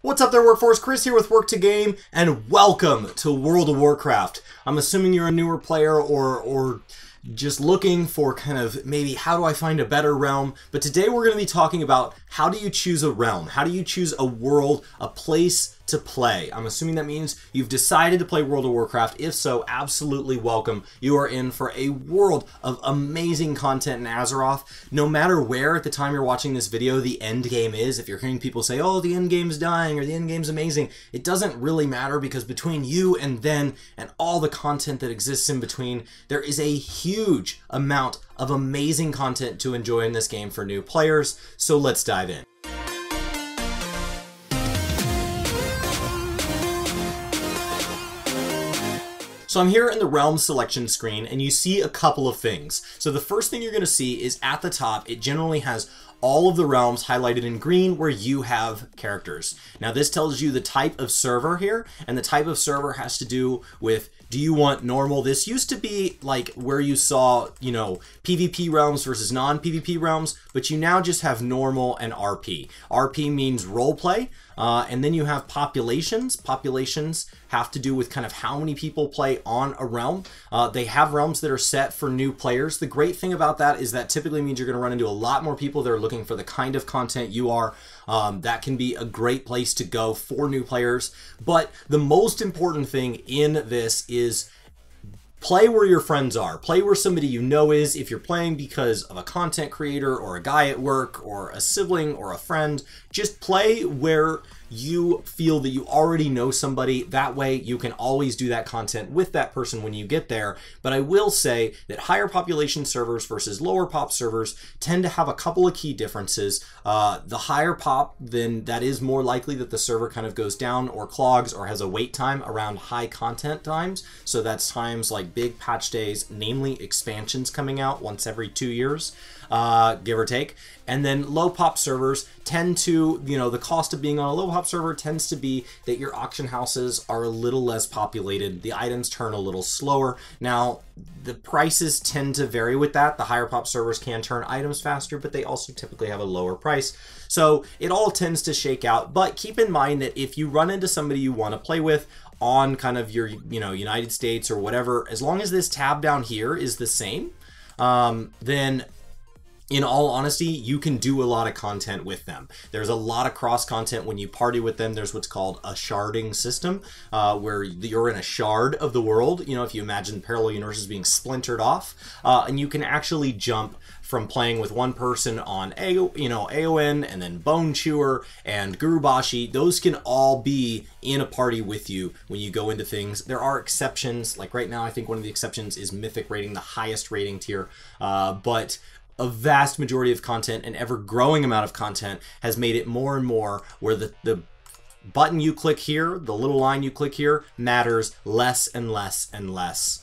What's up there, Workforce? Chris here with Work To Game, and welcome to World of Warcraft. I'm assuming you're a newer player or just looking for kind of maybe how do I find a better realm, but today we're going to be talking about how do you choose a realm, how do you choose a world, a place to play. I'm assuming that means you've decided to play World of Warcraft. If so, absolutely welcome. You are in for a world of amazing content in Azeroth. No matter where at the time you're watching this video the end game is, if you're hearing people say, oh, the end game's dying or the end game's amazing, it doesn't really matter, because between you and then and all the content that exists in between, there is a huge amount of amazing content to enjoy in this game for new players. So let's dive in. So I'm here in the realm selection screen, and you see a couple of things. So the first thing you're going to see is at the top, it generally has all of the realms highlighted in green where you have characters. Now this tells you the type of server here, and the type of server has to do with, do you want normal? This used to be like where you saw, you know, PvP realms versus non-PvP realms, but you now just have normal and RP. RP means roleplay, and then you have populations. Populations have to do with kind of how many people play on a realm. They have realms that are set for new players. The great thing about that is that typically means you're going to run into a lot more people that are looking for the kind of content you are. That can be a great place to go for new players. But the most important thing in this is play where your friends are. Play where somebody you know is. If you're playing because of a content creator or a guy at work or a sibling or a friend, just play where you feel that you already know somebody. That way you can always do that content with that person when you get there. But I will say that higher population servers versus lower pop servers tend to have a couple of key differences. The higher pop, then that is more likely that the server kind of goes down or clogs or has a wait time around high content times. So that's times like big patch days, namely expansions coming out once every 2 years, give or take. And then low pop servers tend to, you know, the cost of being on a low pop server tends to be that your auction houses are a little less populated. The items turn a little slower. Now, the prices tend to vary with that. The higher pop servers can turn items faster, but they also typically have a lower price. So it all tends to shake out. But keep in mind that if you run into somebody you want to play with on kind of your, you know, United States or whatever, as long as this tab down here is the same, then in all honesty, you can do a lot of content with them. There's a lot of cross content when you party with them. There's what's called a sharding system, where you're in a shard of the world. You know, if you imagine parallel universes being splintered off, and you can actually jump from playing with one person on AON and then Bone Chewer and Gurubashi. Those can all be in a party with you when you go into things. There are exceptions. Like right now, I think one of the exceptions is Mythic rating, the highest rating tier, but a vast majority of content, an ever-growing amount of content, has made it more and more where the button you click here, the little line you click here, matters less and less and less.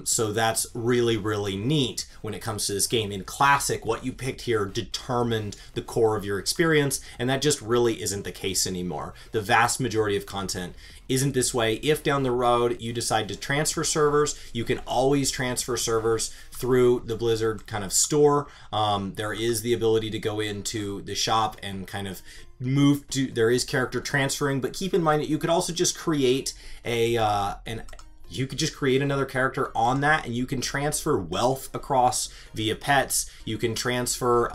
So that's really, really neat when it comes to this game. In Classic, what you picked here determined the core of your experience, and that just really isn't the case anymore. The vast majority of content isn't this way. If down the road you decide to transfer servers, you can always transfer servers through the Blizzard kind of store. There is the ability to go into the shop and kind of move to, there is character transferring, but keep in mind that you could also just create you could just create another character on that, and you can transfer wealth across via pets. You can transfer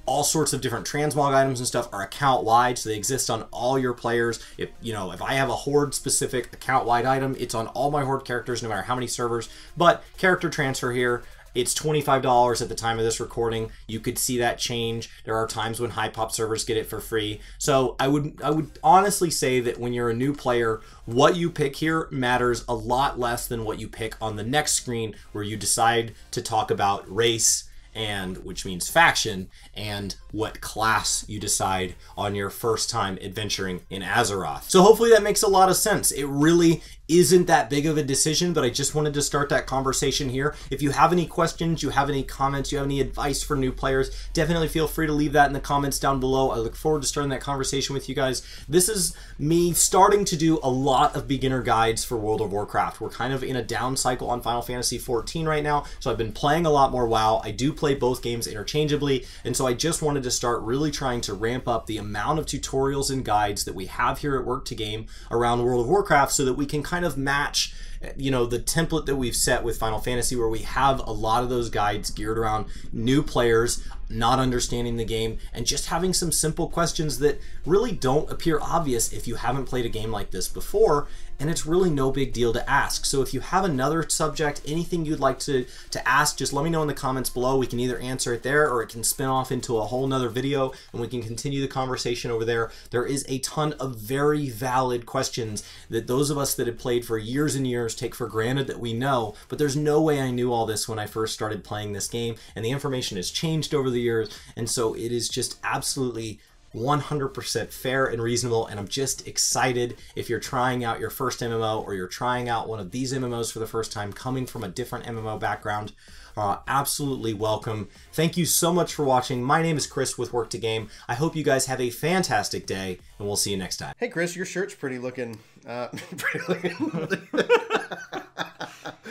all sorts of different transmog items and stuff are account wide, so they exist on all your players. If I have a horde specific account wide item, it's on all my horde characters no matter how many servers. But character transfer here, it's $25 at the time of this recording. You could see that change. There are times when high pop servers get it for free. So I would honestly say that when you're a new player, what you pick here matters a lot less than what you pick on the next screen, where you decide to talk about race, and which means faction, and what class you decide on your first time adventuring in Azeroth. So hopefully that makes a lot of sense. It really isn't that big of a decision, but I just wanted to start that conversation here. If you have any questions, you have any comments, you have any advice for new players, definitely feel free to leave that in the comments down below. I look forward to starting that conversation with you guys. This is me starting to do a lot of beginner guides for World of Warcraft. We're kind of in a down cycle on Final Fantasy XIV right now, so I've been playing a lot more WoW. I do play both games interchangeably, and so I just wanted to start really trying to ramp up the amount of tutorials and guides that we have here at Work To Game around World of Warcraft so that we can kind of match, you know, the template that we've set with Final Fantasy, where we have a lot of those guides geared around new players not understanding the game and just having some simple questions that really don't appear obvious if you haven't played a game like this before, and it's really no big deal to ask. So if you have another subject, anything you'd like to ask, just let me know in the comments below. We can either answer it there, or it can spin off into a whole nother video and we can continue the conversation over there. There is a ton of very valid questions that those of us that have played for years and years take for granted that we know, but there's no way I knew all this when I first started playing this game, and the information has changed over the years, and so it is just absolutely 100% fair and reasonable, and I'm just excited. If you're trying out your first MMO, or you're trying out one of these MMOs for the first time, coming from a different MMO background, absolutely welcome. Thank you so much for watching. My name is Chris with Work To Game. I hope you guys have a fantastic day, and we'll see you next time. Hey Chris, your shirt's pretty looking.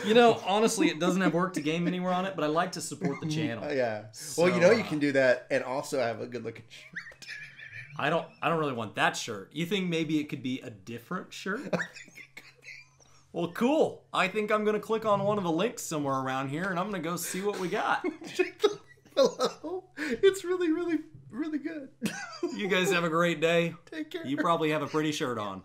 You know, honestly, it doesn't have Work To Game anywhere on it, but I like to support the channel. Yeah. So, well, you know, you can do that and also have a good looking shirt. I don't really want that shirt. You think maybe it could be a different shirt? Well, cool. I think I'm going to click on one of the links somewhere around here, and I'm going to go see what we got. Hello. It's really, really, really good. You guys have a great day. Take care. You probably have a pretty shirt on.